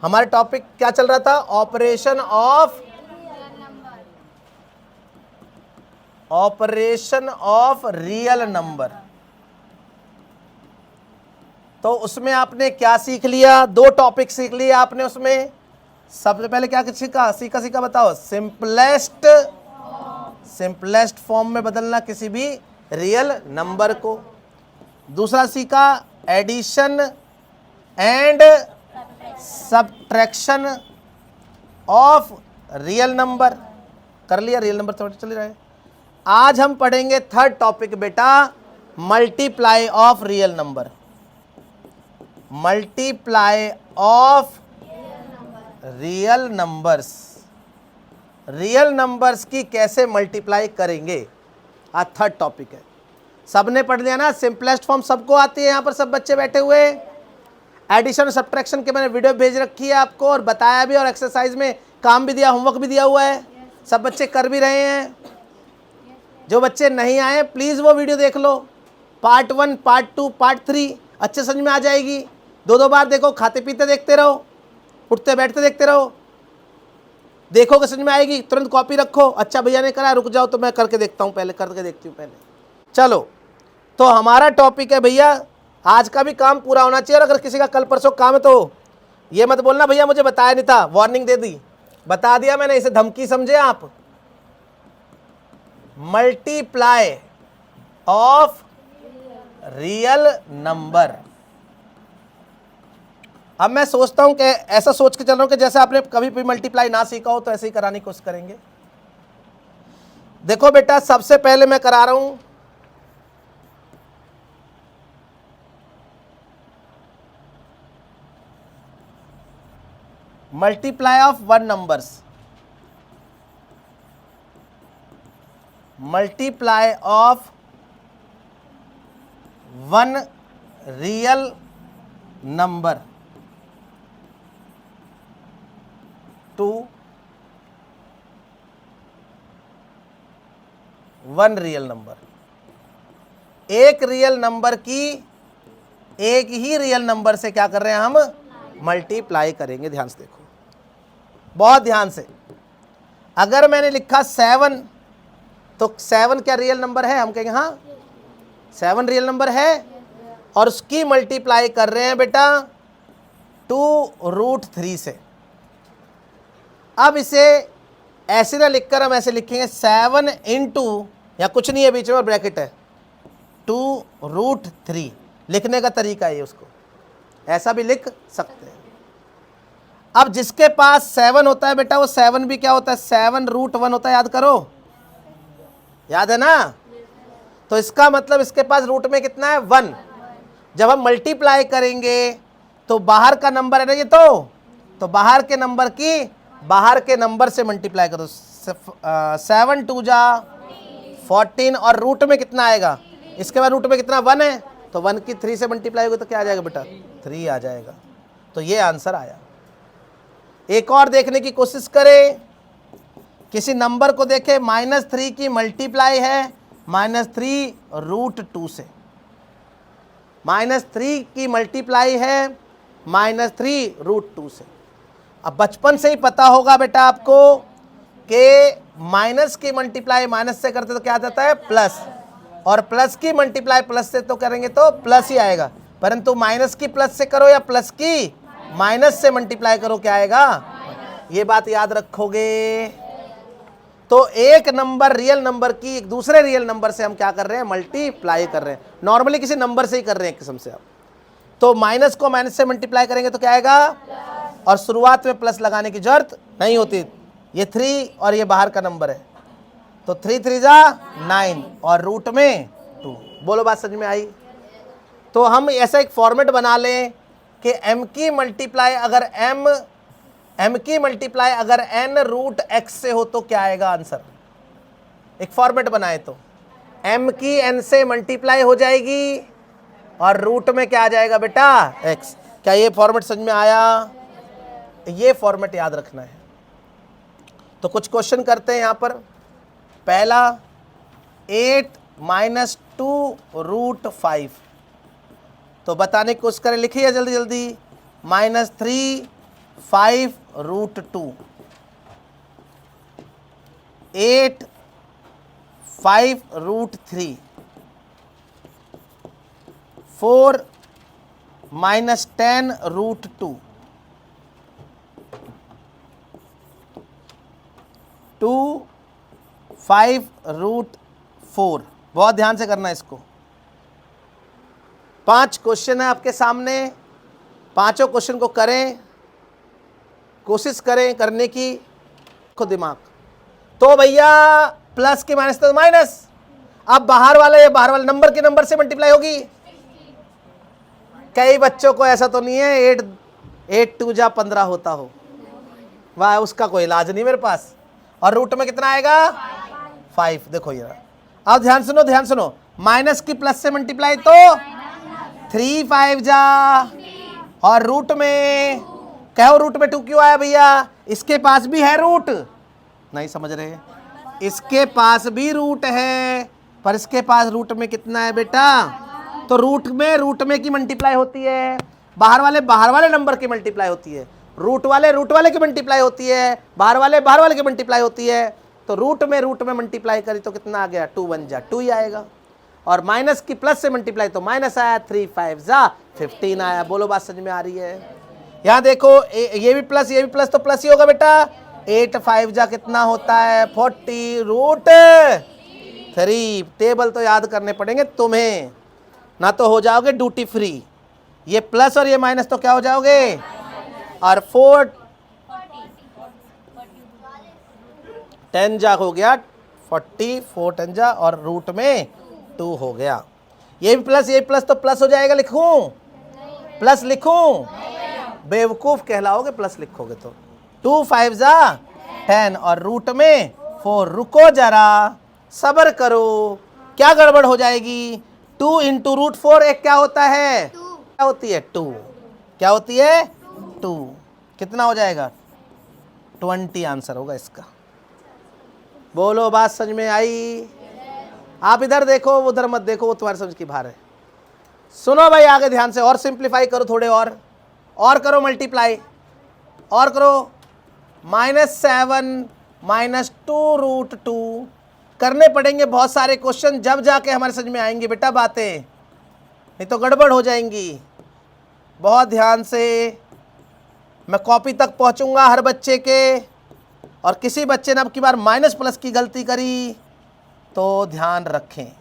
हमारे टॉपिक क्या चल रहा था? Operation of real number. तो उसमें आपने क्या सीख लिया? दो टॉपिक सीख लिए आपने उसमें। सबसे पहले क्या सीखा बताओ? सिंपलेस्ट फॉर्म में बदलना किसी भी रियल नंबर को। दूसरा सीखा addition and subtraction of real number. कर लिया? रियल नंबर तो चल रहा है। आज हम पढ़ेंगे थर्ड टॉपिक बेटा, multiply of real number. Multiply of real numbers. Real numbers की कैसे मल्टीप्लाई करेंगे, आज थर्ड टॉपिक है। सबने पढ़ लिया ना? सिंपलेस्ट फॉर्म सबको आती है, यहाँ पर सब बच्चे बैठे हुए। एडिशन और सब्ट्रैक्शन के मैंने वीडियो भेज रखी है आपको और बताया भी, और एक्सरसाइज में काम भी दिया, होमवर्क भी दिया हुआ है। सब बच्चे कर भी रहे हैं। जो बच्चे नहीं आए प्लीज़ वो वीडियो देख लो, पार्ट 1, पार्ट 2, पार्ट 3, अच्छे समझ में आ जाएगी। दो बार देखो, खाते पीते देखते रहो, उठते बैठते देखते रहो, देखोगे समझ में आएगी। तुरंत कॉपी रखो, अच्छा भैया ने करा, रुक जाओ तो मैं करके देखता हूँ, पहले करके देखती हूँ पहले। चलो, तो हमारा टॉपिक है भैया, आज का भी काम पूरा होना चाहिए। और अगर किसी का कल परसों काम है तो ये मत बोलना भैया मुझे बताया नहीं था, वार्निंग दे दी, बता दिया मैंने, इसे धमकी समझे आप। Multiply of real number. अब मैं सोचता हूं कि ऐसा सोच के चल रहा हूं कि जैसे आपने कभी भी मल्टीप्लाई ना सीखा हो तो ऐसे ही कराने की कोशिश करेंगे। देखो बेटा, सबसे पहले मैं करा रहा हूं multiply of one numbers. Multiply of one real number two one real number. एक रियल नंबर की एक ही रियल नंबर से क्या कर रहे हैं हम? मल्टीप्लाई करेंगे। ध्यान से देखो, बहुत ध्यान से। अगर मैंने लिखा 7 तो 7 क्या रियल नंबर है? हम कहेंगे हाँ 7 रियल नंबर है, और उसकी मल्टीप्लाई कर रहे हैं बेटा 2√3 से। अब इसे ऐसे ना लिखकर हम ऐसे लिखेंगे 7 इंटू, या कुछ नहीं है बीच में ब्रैकेट है, 2√3। लिखने का तरीका है, उसको ऐसा भी लिख सकते हैं। अब जिसके पास 7 होता है बेटा, वो 7 भी क्या होता है? 7√1 होता है, याद करो, याद है ना? तो इसका मतलब इसके पास रूट में कितना है? 1। जब हम मल्टीप्लाई करेंगे तो बाहर का नंबर है ना ये, तो बाहर के नंबर से मल्टीप्लाई करो। 7 2 जा 14, और रूट में कितना आएगा? इसके बाद रूट में कितना? 1 है, तो 1 की 3 से मल्टीप्लाई होगी तो क्या आ जाएगा बेटा? 3 आ जाएगा। तो ये आंसर आया। एक और देखने की कोशिश करें, किसी नंबर को देखें, -3 की मल्टीप्लाई है -3√2 से। -3 की मल्टीप्लाई है -3√2 से। अब बचपन से ही पता होगा बेटा आपको कि माइनस की मल्टीप्लाई माइनस से करते तो क्या आ जाता है? प्लस, और प्लस की मल्टीप्लाई प्लस से तो करेंगे तो प्लस ही आएगा। परंतु माइनस की प्लस से करो या प्लस की माइनस से मल्टीप्लाई करो, क्या आएगा? ये बात याद रखोगे। तो एक नंबर रियल नंबर की एक दूसरे रियल नंबर से हम क्या कर रहे हैं? मल्टीप्लाई कर रहे हैं। नॉर्मली किसी नंबर से ही कर रहे हैं एक किस्म से आप। तो माइनस को माइनस से मल्टीप्लाई करेंगे तो क्या आएगा? और शुरुआत में प्लस लगाने की जरूरत नहीं होती। ये 3 और ये बाहर का नंबर है, तो 3 3 जा 9, और रूट में 2। बोलो बात समझ में आई? तो हम ऐसा एक फॉर्मेट बना लें कि m की मल्टीप्लाई अगर n√x से हो तो क्या आएगा आंसर? एक फॉर्मेट बनाए तो m की n से मल्टीप्लाई हो जाएगी और रूट में क्या आ जाएगा बेटा? x। क्या ये फॉर्मेट समझ में आया? ये फॉर्मेट याद रखना है। तो कुछ क्वेश्चन करते हैं यहाँ पर। पहला 8 - 2√5, तो बताने की कोशिश करें, लिखिए जल्दी जल्दी। -3 5√2, 8 5√3, 4 -10√2, 2 5√4। बहुत ध्यान से करना इसको। 5 क्वेश्चन है आपके सामने, पांचों क्वेश्चन को करें, कोशिश करें करने की, खुद दिमाग। तो भैया प्लस के माइनस तो माइनस, अब बाहर वाले नंबर के नंबर से मल्टीप्लाई होगी। कई बच्चों को ऐसा तो नहीं है 8 2 जा 15 होता हो, वाह उसका कोई इलाज नहीं मेरे पास। और रूट में कितना आएगा 5। देखो ये, अब ध्यान सुनो, माइनस की प्लस से मल्टीप्लाई तो 3 5 जा, और रूट में कहो, रूट में 2 क्यों आया भैया, इसके पास भी है रूट, नहीं समझ रहे, इसके पास भी रूट है, पर इसके पास रूट में कितना है बेटा, तो रूट में की मल्टीप्लाई होती है, बाहर वाले नंबर की मल्टीप्लाई होती है, रूट वाले की मल्टीप्लाई होती है, बाहर वाले की मल्टीप्लाई होती है। तो रूट में मल्टीप्लाई करी तो कितना आ गया, 2 1 जा 2 ही आएगा, और माइनस की प्लस से मल्टीप्लाई तो माइनस आया, 3 5 जा 15 आया। बोलो बात समझ में आ रही है? यहाँ देखो ये भी प्लस तो प्लस ही होगा बेटा, 8 5 जा कितना होता है 40√3। टेबल तो याद करने पड़ेंगे तुम्हें, ना तो हो जाओगे ड्यूटी फ्री। ये प्लस और ये माइनस तो क्या हो जाओगे, और 4 10 जा हो गया 40, 4 10 जा, और रूट में 2 हो गया। ये भी प्लस तो प्लस हो जाएगा, लिखूं प्लस लिखूं, बेवकूफ कहलाओगे प्लस लिखोगे तो। 2 5 जा 10 और रूट में 4। रुको जरा, सब्र करो, क्या गड़बड़ हो जाएगी। 2 इंटू √4 एक क्या होता है, क्या होती है 2, क्या होती है 2, कितना हो जाएगा 20 आंसर होगा इसका। बोलो बात समझ में आई? आप इधर देखो उधर मत देखो, वो तुम्हारी समझ की बाहर है। सुनो भाई आगे ध्यान से, और सिंप्लीफाई करो थोड़े, और करो मल्टीप्लाई, और करो। -7 -2√2 करने पड़ेंगे बहुत सारे क्वेश्चन, जब जाके हमारे समझ में आएंगे बेटा बातें, नहीं तो गड़बड़ हो जाएंगी। बहुत ध्यान से, मैं कॉपी तक पहुंचूंगा हर बच्चे के, और किसी बच्चे ने अब की बार माइनस प्लस की गलती करी तो ध्यान रखें।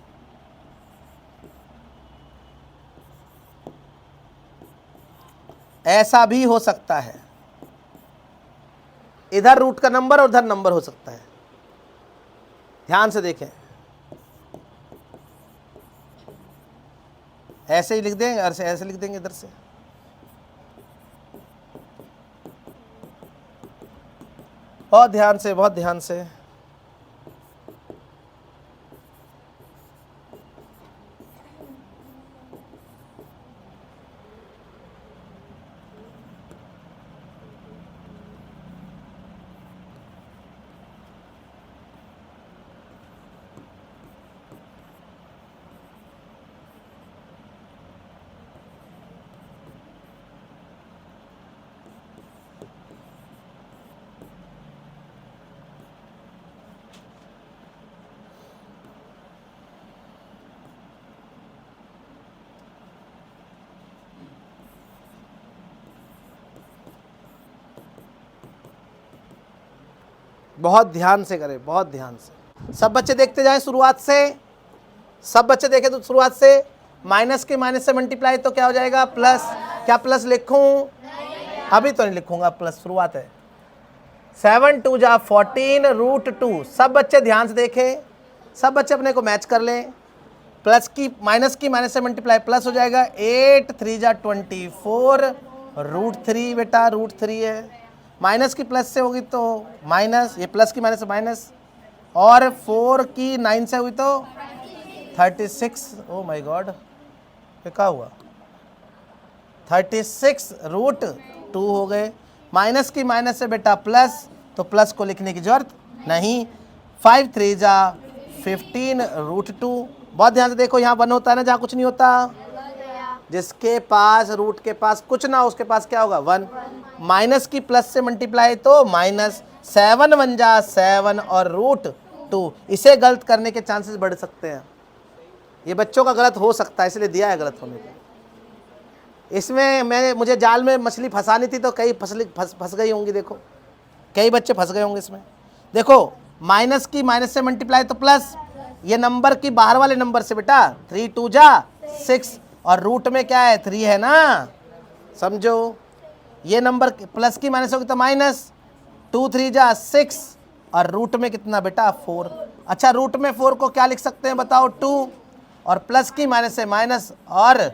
ऐसा भी हो सकता है, इधर रूट का नंबर और उधर नंबर हो सकता है। ध्यान से देखें, ऐसे ही लिख देंगे, ऐसे लिख देंगे इधर से। बहुत ध्यान से, बहुत ध्यान से। बहुत ध्यान से करें, बहुत ध्यान से। सब बच्चे देखते जाएं शुरुआत से, सब बच्चे देखें तो शुरुआत से। माइनस के माइनस से मल्टीप्लाई तो क्या हो जाएगा प्लस। क्या प्लस लिखूं? अभी तो नहीं लिखूंगा, प्लस शुरुआत है। 7 2 जा 14√2। सब बच्चे ध्यान से देखें, सब बच्चे अपने को मैच कर लें। प्लस की माइनस से मल्टीप्लाई प्लस हो जाएगा। 8 3 जा 24√3 बेटा √3 है। माइनस की प्लस से होगी तो माइनस, ये प्लस की माइनस से माइनस, और 4 की 9 से हुई तो 36। ओ माय गॉड, ये क्या हुआ, 36√2 हो गए। माइनस की माइनस से बेटा प्लस, तो प्लस को लिखने की जरूरत नहीं। 5 3 जा 15√2। बहुत ध्यान से देखो, यहाँ 1 होता है ना जहाँ कुछ नहीं होता। जिसके पास रूट के पास कुछ ना हो उसके पास क्या होगा 1। माइनस की प्लस से मल्टीप्लाई तो माइनस, 7 1 जा 7 और रूट 2। इसे गलत करने के चांसेस बढ़ सकते हैं। ये बच्चों का गलत हो सकता है, इसलिए दिया है गलत होने के। इसमें मुझे जाल में मछली फंसानी थी तो कई फंस गई होंगी। देखो कई बच्चे फंस गए होंगे इसमें। देखो माइनस की माइनस से मल्टीप्लाई तो प्लस, ये नंबर की बाहर वाले नंबर से बेटा 3 2 जा 6 और रूट में क्या है 3 है ना, समझो। ये नंबर प्लस की माइनस होगी तो माइनस, 2 3 जा 6 और रूट में कितना बेटा 4। अच्छा रूट में 4 को क्या लिख सकते हैं बताओ 2, और प्लस की माइनस से माइनस और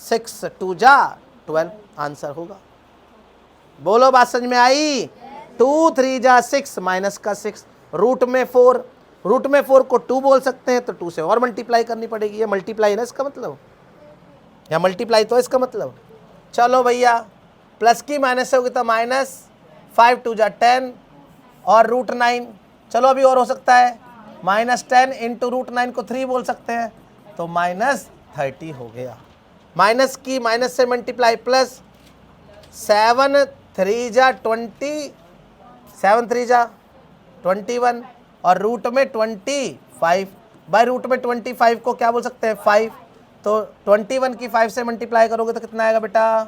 6 2 जा 12 आंसर होगा। बोलो बात समझ में आई। 2 3 जा 6 माइनस का 6, रूट में 4, रूट में 4 को 2 बोल सकते हैं तो 2 से और मल्टीप्लाई करनी पड़ेगी। ये मल्टीप्लाई है ना इसका मतलब, या मल्टीप्लाई तो इसका मतलब। चलो भैया प्लस की माइनस से होगी तो माइनस, 5 2 जा 10 और रूट 9। चलो अभी और हो सकता है, माइनस 10 इंटू रूट 9 को 3 बोल सकते हैं तो माइनस 30 हो गया। माइनस की माइनस से मल्टीप्लाई प्लस, 7 3 जा 20, 7 3 जा 21 और रूट में 25। बाई रूट में 25 को क्या बोल सकते हैं 5, तो 21 की 5 से मल्टीप्लाई करोगे तो कितना आएगा बेटा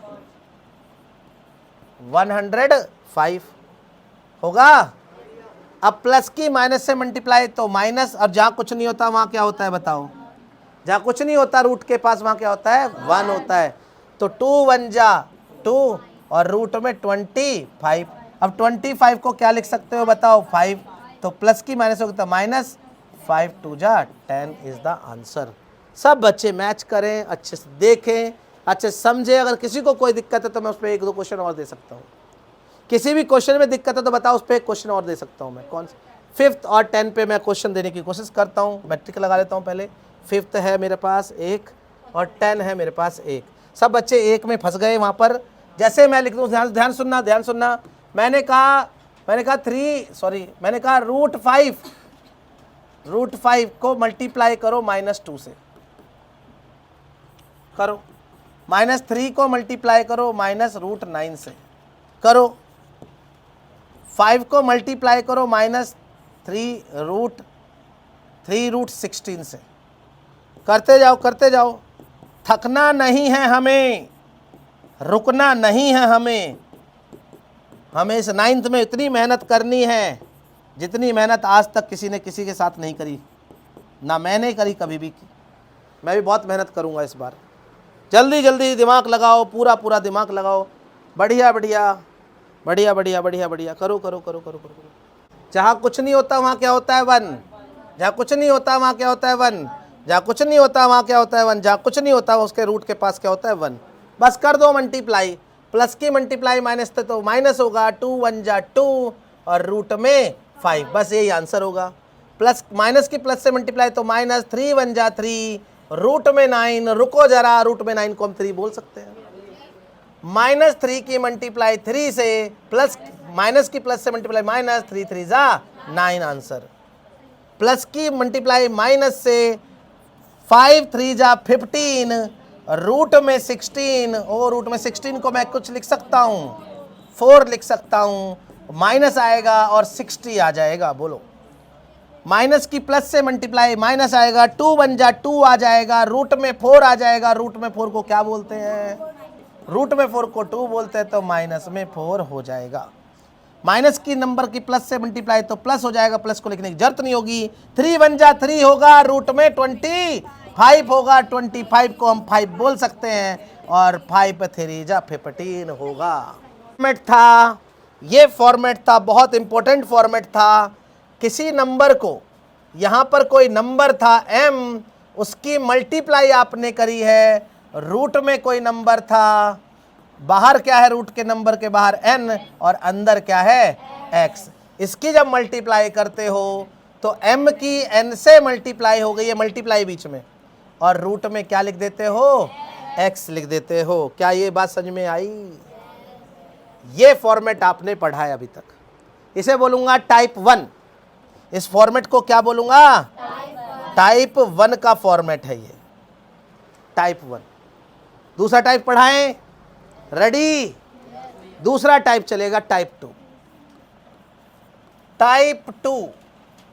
105 होगा। अब प्लस की माइनस से मल्टीप्लाई तो माइनस, और जहाँ कुछ नहीं होता वहाँ क्या होता है बताओ, जहाँ कुछ नहीं होता रूट के पास वहाँ क्या होता है 1 होता है। तो 2 1 जा 2 और रूट में 25। अब 25 को क्या लिख सकते हो बताओ 5, तो प्लस की माइनस होगी तो माइनस, 5 2 जा 10 इज द आंसर। सब बच्चे मैच करें, अच्छे से देखें, अच्छे से समझें। अगर किसी को कोई दिक्कत है तो मैं उस पर 1 2 क्वेश्चन और दे सकता हूँ। किसी भी क्वेश्चन में दिक्कत है तो बताओ, उस पर 1 क्वेश्चन और दे सकता हूँ मैं। कौन सा 5th और 10 पे मैं क्वेश्चन देने की कोशिश करता हूँ। मैट्रिक लगा लेता हूँ पहले। 5th है मेरे पास 1 और 10 है मेरे पास 1। सब बच्चे 1 में फंस गए वहाँ पर। जैसे मैं लिख दूँ, ध्यान सुनना। मैंने कहा रूट 5 को मल्टीप्लाई करो -2 से, करो। -3 को मल्टीप्लाई करो -√9 से, करो। 5 को मल्टीप्लाई करो -3√16 से। करते जाओ। थकना नहीं है हमें, रुकना नहीं है हमें इस 9th में इतनी मेहनत करनी है जितनी मेहनत आज तक किसी ने किसी के साथ नहीं करी, ना मैंने करी कभी भी। मैं भी बहुत मेहनत करूँगा इस बार। जल्दी दिमाग लगाओ, पूरा दिमाग लगाओ। बढ़िया। करो। जहाँ कुछ नहीं होता वहाँ क्या होता है 1, जहाँ कुछ नहीं होता वहाँ क्या होता है 1, जहाँ कुछ नहीं होता वहाँ क्या होता है 1, जहाँ कुछ नहीं होता उसके रूट के पास क्या होता है 1। बस कर दो मल्टीप्लाई। प्लस की मल्टीप्लाई माइनस थे तो माइनस होगा, 2 1 जा 2 और रूट में 5। बस यही आंसर होगा। प्लस माइनस की प्लस से मल्टीप्लाई तो माइनस, 3 1 जा 3 रूट में 9। रुको जरा, रूट में 9 को हम 3 बोल सकते हैं। -3 की मल्टीप्लाई 3 से, प्लस माइनस की प्लस से मल्टीप्लाई माइनस, 3 3 जा 9 आंसर। प्लस की मल्टीप्लाई माइनस से 5 3 जा 15 रूट में 16। और रूट में 16 को मैं कुछ लिख सकता हूँ 4 लिख सकता हूँ, माइनस आएगा और 60 आ जाएगा। बोलो माइनस की प्लस से मल्टीप्लाई माइनस आएगा, 2 1 जा 2 आ जाएगा, रूट में 4 आ जाएगा। रूट में 4 को क्या बोलते हैं, रूट में 4 को 2 बोलते हैं, तो माइनस में 4 हो जाएगा। माइनस की नंबर की प्लस से मल्टीप्लाई तो प्लस हो जाएगा, प्लस को लिखने की जरूरत नहीं होगी। 3 1 जा 3 होगा, रूट में 25 होगा। 25 को हम 5 बोल सकते हैं और 5 3 जा 15 होगा। फॉर्मेट था, ये फॉर्मेट था, बहुत इंपॉर्टेंट फॉर्मेट था। किसी नंबर को, यहाँ पर कोई नंबर था m, उसकी मल्टीप्लाई आपने करी है। रूट में कोई नंबर था, बाहर क्या है रूट के नंबर के बाहर n और अंदर क्या है x। इसकी जब मल्टीप्लाई करते हो तो m की n से मल्टीप्लाई हो गई है, मल्टीप्लाई बीच में, और रूट में क्या लिख देते हो x लिख देते हो। क्या ये बात समझ में आई? ये फॉर्मेट आपने पढ़ा है अभी तक। इसे बोलूँगा टाइप 1। इस फॉर्मेट को क्या बोलूँगा? टाइप 1 का फॉर्मेट है ये, टाइप 1। दूसरा टाइप पढ़ाएं? रेडी? दूसरा टाइप चलेगा टाइप 2।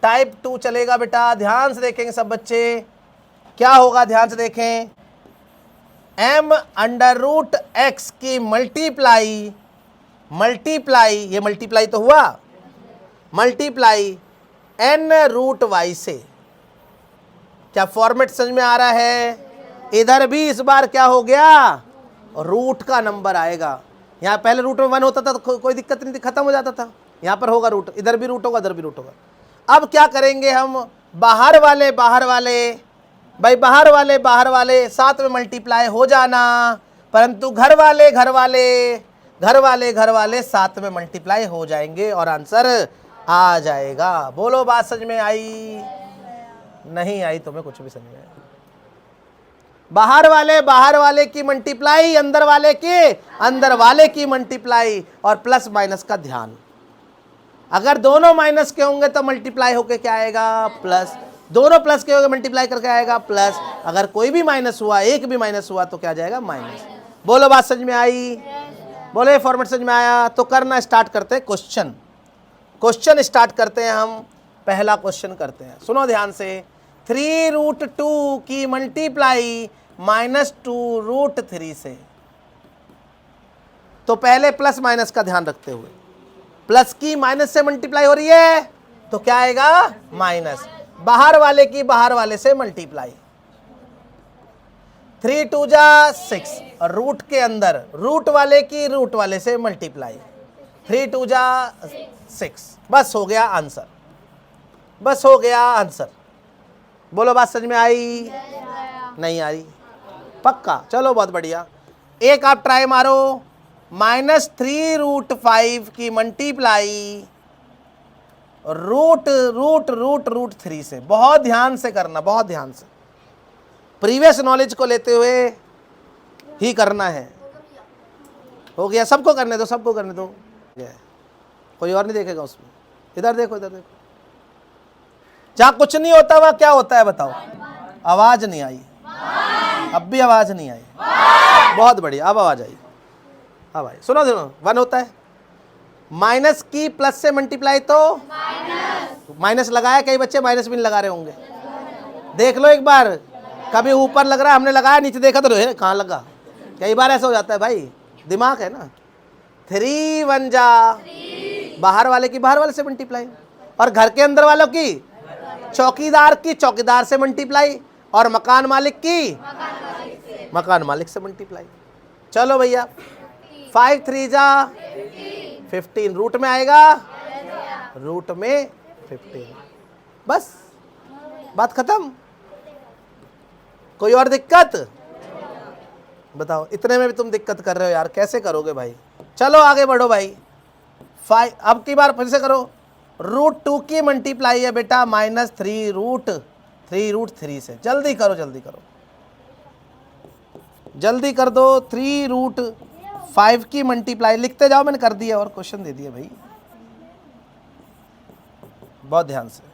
टाइप टू चलेगा बेटा, ध्यान से देखेंगे सब बच्चे। क्या होगा, ध्यान से देखें। m अंडर रूट एक्स की मल्टीप्लाई, ये मल्टीप्लाई तो हुआ, मल्टीप्लाई n रूट y से। क्या फॉर्मेट समझ में आ रहा है? इधर भी इस बार क्या हो गया, रूट का नंबर आएगा। यहाँ पहले रूट में 1 होता था तो कोई दिक्कत नहीं थी, खत्म हो जाता था। यहाँ पर होगा रूट, इधर भी रूट होगा, इधर भी रूट होगा। अब क्या करेंगे हम, बाहर वाले भाई बाहर वाले साथ में मल्टीप्लाई हो जाना, परंतु घर वाले साथ में मल्टीप्लाई हो जाएंगे और आंसर आ जाएगा। बोलो, बात समझ में आई? नहीं आई तुम्हें कुछ भी समझ में? बाहर वाले की मल्टीप्लाई, अंदर वाले की मल्टीप्लाई, और प्लस माइनस का ध्यान। अगर दोनों माइनस के होंगे तो मल्टीप्लाई होके क्या आएगा, प्लस। दोनों प्लस के होंगे मल्टीप्लाई करके आएगा प्लस। अगर कोई भी माइनस हुआ, एक भी माइनस हुआ तो क्या जाएगा, माइनस। बोलो, बात समझ में आई? बोले, फॉर्मेट समझ में आया? तो करना स्टार्ट करते हैं क्वेश्चन स्टार्ट करते हैं हम। पहला क्वेश्चन करते हैं, सुनो ध्यान से। 3√2 की मल्टीप्लाई -2√3 से। तो पहले प्लस माइनस का ध्यान रखते हुए, प्लस की माइनस से मल्टीप्लाई हो रही है तो क्या आएगा, माइनस। बाहर वाले से मल्टीप्लाई, 3 2 जा 6, और रूट के अंदर रूट वाले से मल्टीप्लाई, 3 2 जा 6। बस हो गया आंसर। बोलो, बात समझ में आई? नहीं आई? पक्का? चलो बहुत बढ़िया। एक आप ट्राई मारो, -3√5 की मल्टीप्लाई √√√3 से। बहुत ध्यान से करना, बहुत ध्यान से, प्रीवियस नॉलेज को लेते हुए ही करना है। हो गया? सबको करने दो। कोई और नहीं देखेगा उसमें। इधर देखो। जहाँ कुछ नहीं होता वह क्या होता है, बताओ? आवाज नहीं आई, अब भी आवाज नहीं आई। बहुत बढ़िया, अब आवाज आई। हाँ भाई, सुनो 1 होता है, माइनस की प्लस से मल्टीप्लाई तो माइनस लगाया। कई बच्चे माइनस भी नहीं लगा रहे होंगे, देख लो एक बार। कभी ऊपर लग रहा है, हमने लगाया, नीचे देखा तो कहाँ लगा। कई बार ऐसा हो जाता है भाई, दिमाग है ना। 3 1 जा, बाहर वाले से मल्टीप्लाई, और घर के अंदर वालों की चौकीदार से मल्टीप्लाई, और मकान मालिक से मल्टीप्लाई। चलो भैया, 5 3 जा 15, रूट में आएगा, रूट में 15। बस बात खत्म। कोई और दिक्कत बताओ? इतने में भी तुम दिक्कत कर रहे हो यार, कैसे करोगे भाई? चलो आगे बढ़ो भाई। 5, अब की बार फिर से करो। √2 की मल्टीप्लाई है बेटा -3√3 से। जल्दी करो, जल्दी कर दो। 3√5 की मल्टीप्लाई लिखते जाओ, मैंने कर दिया और क्वेश्चन दे दिया भाई, बहुत ध्यान से।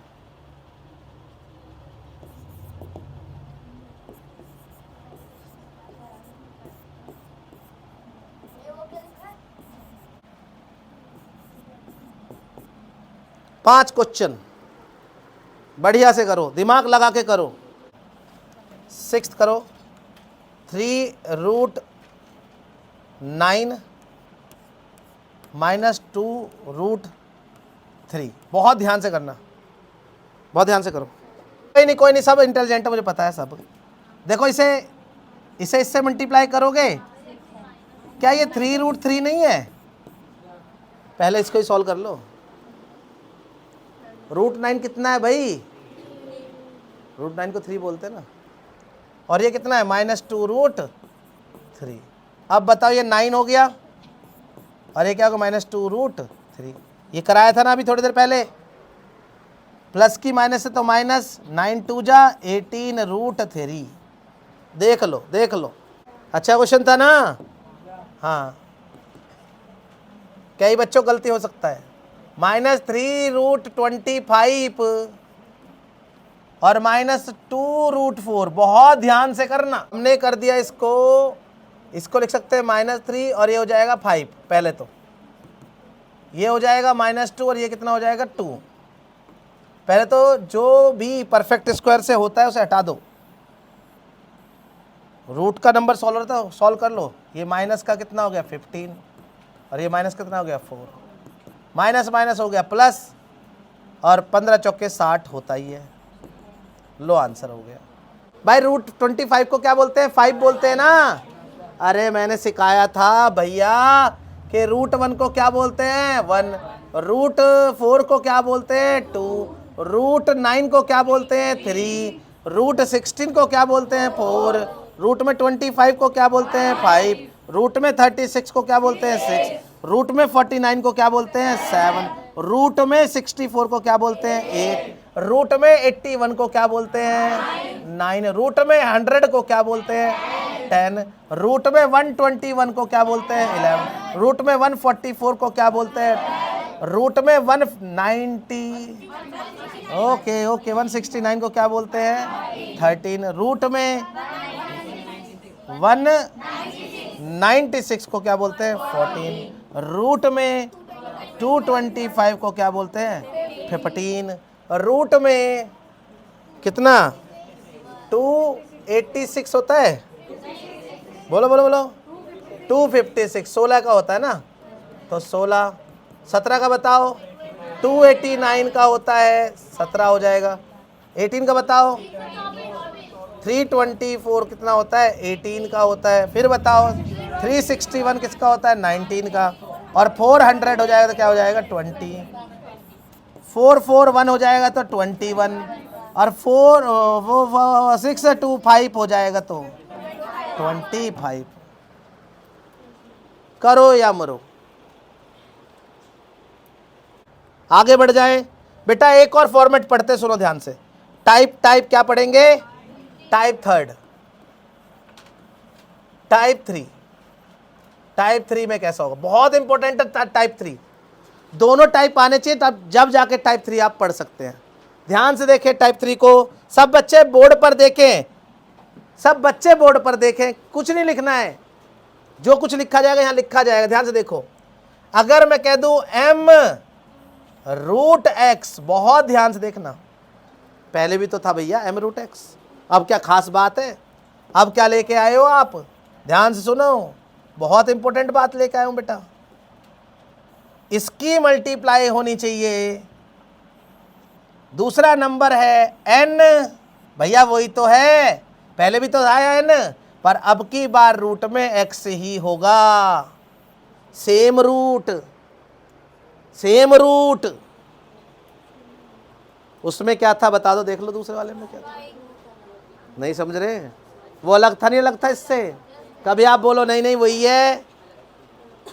पांच क्वेश्चन बढ़िया से करो, दिमाग लगा के करो। 6th करो, 3√9 -2√3। बहुत ध्यान से करना, बहुत ध्यान से करो। कोई नहीं, सब इंटेलिजेंट है, मुझे पता है सब। देखो इससे मल्टीप्लाई करोगे, क्या ये 3√3 नहीं है? पहले इसको ही सॉल्व कर लो। √9 कितना है भाई? √9 को 3 बोलते हैं ना। और ये कितना है? -2√3। अब बताओ, ये 9 हो गया और ये क्या होगा? -2√3। ये कराया था ना अभी थोड़ी देर पहले। प्लस की माइनस से तो माइनस, 9 2 जा 18√3। देख लो। अच्छा क्वेश्चन था ना? हाँ, कई बच्चों को गलती हो सकता है। -3√25 और -2√4। बहुत ध्यान से करना। हमने कर दिया इसको लिख सकते हैं -3 और ये हो जाएगा 5 पहले तो। ये हो जाएगा -2 और ये कितना हो जाएगा 2। पहले तो जो भी परफेक्ट स्क्वायर से होता है उसे हटा दो। रूट का नंबर सॉल्व कर लो। ये माइनस का कितना हो गया 15 और ये माइनस कितना हो गया 4। माइनस माइनस हो गया प्लस और 15 चौके 60 होता ही है। लो आंसर हो गया। भाई रूट 25 को क्या बोलते हैं? 5 बोलते हैं ना। अरे मैंने सिखाया था भैया कि रूट 1 को क्या बोलते हैं? 1। रूट 4 को क्या बोलते हैं? 2। रूट 9 को क्या बोलते हैं? 3। रूट 16 को क्या बोलते हैं? 4। रूट में 25 को क्या बोलते हैं? 5। रूट में 36 को क्या बोलते हैं? 6। रूट में 49 को क्या बोलते हैं? 7। रूट में 64 को क्या बोलते हैं? 8। रूट में 81 को क्या बोलते हैं? 9। रूट में 100 को क्या बोलते हैं? 10। रूट में 121 को क्या बोलते हैं? 11। रूट में 144 को क्या बोलते हैं? रूट में 190 ओके 169 को क्या बोलते हैं? 13। रूट में 196 को क्या बोलते हैं? 14। रूट में 225 को क्या बोलते हैं? 15। रूट में कितना 286 होता है? बोलो बोलो बोलो 256 16 का होता है ना, तो 16। 17 का बताओ 289 का होता है, 17 हो जाएगा। 18 का बताओ 324 कितना होता है? 18 का होता है। फिर बताओ 361 किसका होता है? 19 का। और 400 हो जाएगा तो क्या हो जाएगा? 20। 441 हो जाएगा तो 21 और 625 हो जाएगा तो 25। करो या मरो। आगे बढ़ जाए बेटा। एक और फॉर्मेट पढ़ते, सुनो ध्यान से। टाइप क्या पढ़ेंगे? Type 3, type 3। टाइप 3 में कैसा होगा? बहुत इंपॉर्टेंट है टाइप 3। दोनों टाइप आने चाहिए, तब जब जाके टाइप 3 आप पढ़ सकते हैं। ध्यान से देखें टाइप 3 को। सब बच्चे बोर्ड पर देखें, सब बच्चे बोर्ड पर देखें। कुछ नहीं लिखना है, जो कुछ लिखा जाएगा यहां लिखा जाएगा। ध्यान से देखो। अगर मैं कह दूं m रूट x, बहुत ध्यान से देखना, पहले भी तो था भैया m रूट x, अब क्या खास बात है? अब क्या लेके आए हो आप? ध्यान से सुनो, बहुत इंपॉर्टेंट बात लेके आए हूं बेटा। इसकी मल्टीप्लाई होनी चाहिए। दूसरा नंबर है n, भैया वही तो है, पहले भी तो आया n, पर अब की बार रूट में x ही होगा। Same root, same root. उसमें क्या था बता दो, देख लो दूसरे वाले में क्या था। नहीं समझ रहे? वो अलग था, नहीं अलग था इससे? कभी आप बोलो नहीं नहीं वही है,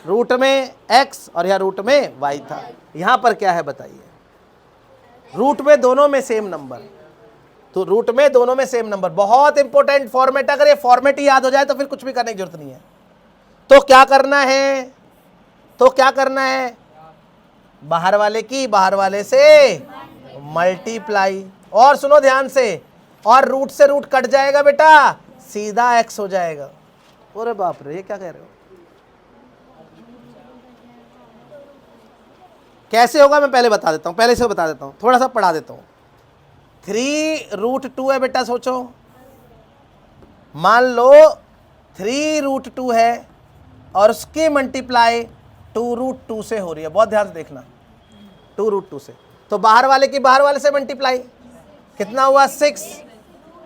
रूट में x और यहाँ रूट में y था। यहाँ पर क्या है बताइए? रूट में दोनों में सेम नंबर, तो रूट में दोनों में सेम नंबर। बहुत इंपॉर्टेंट फॉर्मेट। अगर ये फॉर्मेट ही याद हो जाए तो फिर कुछ भी करने की जरूरत नहीं है। तो क्या करना है? तो क्या करना है? बाहर वाले की बाहर वाले से मल्टीप्लाई। और सुनो ध्यान से, और रूट से रूट कट जाएगा बेटा, सीधा x हो जाएगा। अरे बाप रे, ये क्या कह रहे हो? कैसे होगा मैं पहले बता देता हूं, पहले से बता देता हूं, थोड़ा सा पढ़ा देता हूं। 3√2 है बेटा, सोचो। मान लो 3√2 है और उसकी मल्टीप्लाई 2√2 से हो रही है। बहुत ध्यान से देखना, 2√2 से। तो बाहर वाले की बाहर वाले से मल्टीप्लाई कितना हुआ? 6।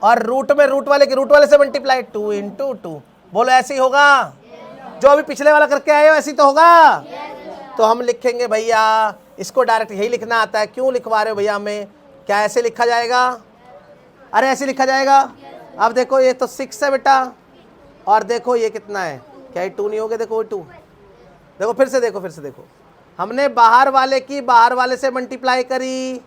और रूट में रूट वाले की रूट वाले से मल्टीप्लाई 2 × 2। बोलो ऐसे ही होगा? जो अभी पिछले वाला करके आए हो ऐसे ही तो होगा। तो हम लिखेंगे भैया, इसको डायरेक्ट यही लिखना आता है। क्यों लिखवा रहे हो भैया हमें? क्या ऐसे लिखा जाएगा? अरे ऐसे लिखा जाएगा। अब देखो ये तो 6 है बेटा, और देखो ये कितना है? क्या ये 2 नहीं हो गया? देखो 2। देखो फिर से देखो, फिर से देखो। हमने बाहर वाले की बाहर वाले से मल्टीप्लाई करी,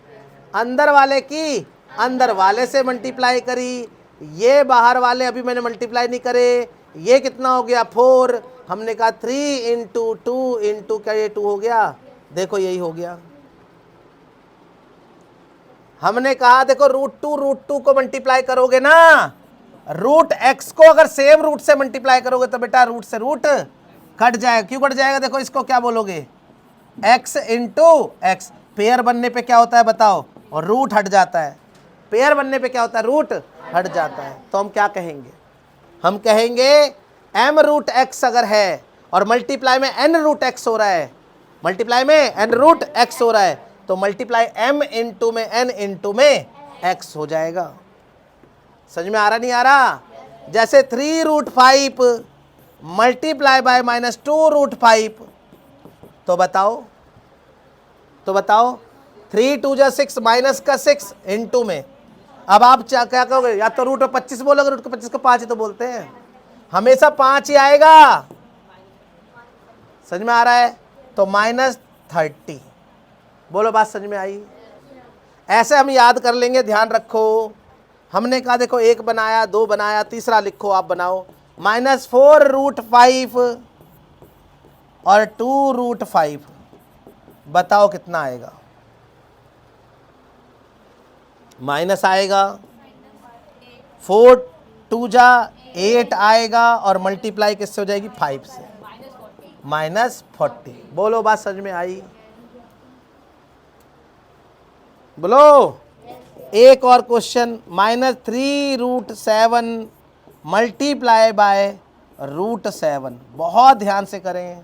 अंदर वाले की अंदर वाले से मल्टीप्लाई करी। ये बाहर वाले अभी मैंने मल्टीप्लाई नहीं करे। ये कितना हो गया? 4। हमने कहा 3 × 2 × क्या ये 2 हो गया? देखो यही हो गया। हमने कहा देखो √2 को मल्टीप्लाई करोगे ना, रूट x को अगर सेम रूट से मल्टीप्लाई करोगे तो बेटा रूट से रूट कट जाएगा। क्यों कट जाएगा? देखो इसको क्या बोलोगे? x into x. पेयर बनने पे क्या होता है बताओ, और रूट हट जाता है। पेयर बनने पे क्या होता है, रूट हट जाता है। तो हम क्या कहेंगे, हम कहेंगे m रूट x अगर है और मल्टीप्लाई में n रूट x हो रहा है, मल्टीप्लाई में n रूट x हो रहा है, तो मल्टीप्लाई m इंटू में n इंटू में x हो जाएगा। समझ में आ रहा नहीं आ रहा? जैसे 3 root 5 multiply by minus 2 root 5, तो बताओ 3 2 जा 6 माइनस का 6 इंटू में। अब आप क्या कहोगे, या तो रूट 25 बोलोगे, रूट 25 का 5 ही तो बोलते हैं, हमेशा 5 ही आएगा। समझ में आ रहा है? तो -30। बोलो बात समझ में आई? ऐसे हम याद कर लेंगे, ध्यान रखो। हमने कहा देखो 1 बनाया, 2 बनाया, तीसरा लिखो, आप बनाओ -4 रूट 5 और 2 रूट 5। बताओ कितना आएगा? माइनस आएगा, 4 2 जा 8 आएगा, और मल्टीप्लाई किससे हो जाएगी, 5 से, -40। बोलो बात समझ में आई? बोलो। एक और question, -3 root 7 multiply by root 7। बहुत ध्यान से करें।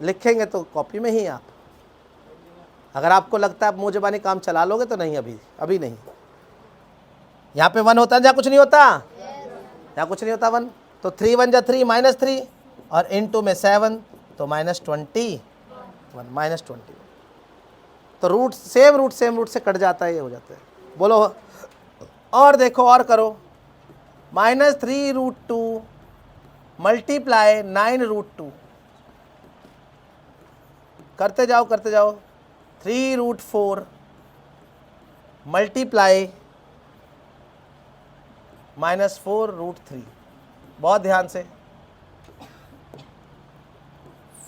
लिखेंगे तो कॉपी में ही आप, अगर आपको लगता है आप मुंह जबानी काम चला लोगे तो नहीं, अभी नहीं। यहाँ पे 1 होता है, जहाँ कुछ नहीं होता, यहाँ कुछ नहीं होता 1। तो 3 1 जा 3 -3, और इनटू में 7, तो -21 -20। तो रूट सेम रूट से कट जाता है, ये हो जाता है। बोलो। और देखो, और करो, -3 रूट 2 मल्टीप्लाई 9 रूट 2। करते जाओ 3 रूट 4 मल्टीप्लाई -4 रूट 3। बहुत ध्यान से।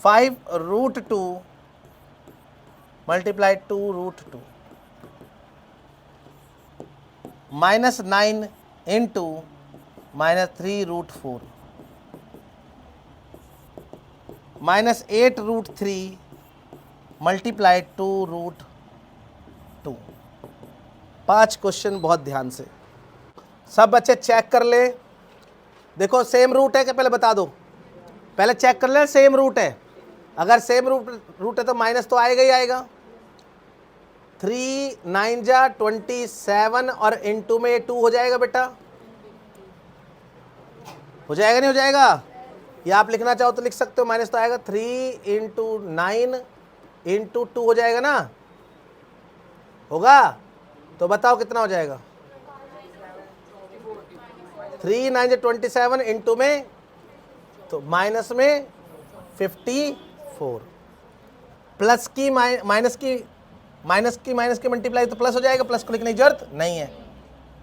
5 root 2 multiply 2 root 2, -9 into -3 root 4, -8 root 3 multiply 2 root 2। 5 question, बहुत ध्यान से। सब बच्चे चेक कर ले। देखो सेम रूट है क्या, पहले बता दो, पहले चेक कर ले सेम रूट है। अगर सेम रूट है तो माइनस तो आएगा ही आएगा। 3 9 जा 27, और इंटू में 2 हो जाएगा बेटा, हो जाएगा नहीं हो जाएगा? या आप लिखना चाहो तो लिख सकते हो, माइनस तो आएगा। 3 इंटू 9 इंटू 2 हो जाएगा ना, होगा? तो बताओ कितना हो जाएगा? 3 9 जा 27 इंटू में, तो माइनस में 54, प्लस की माइनस की मल्टीप्लाई तो प्लस हो जाएगा, प्लस को लिखने की जरूरत नहीं है।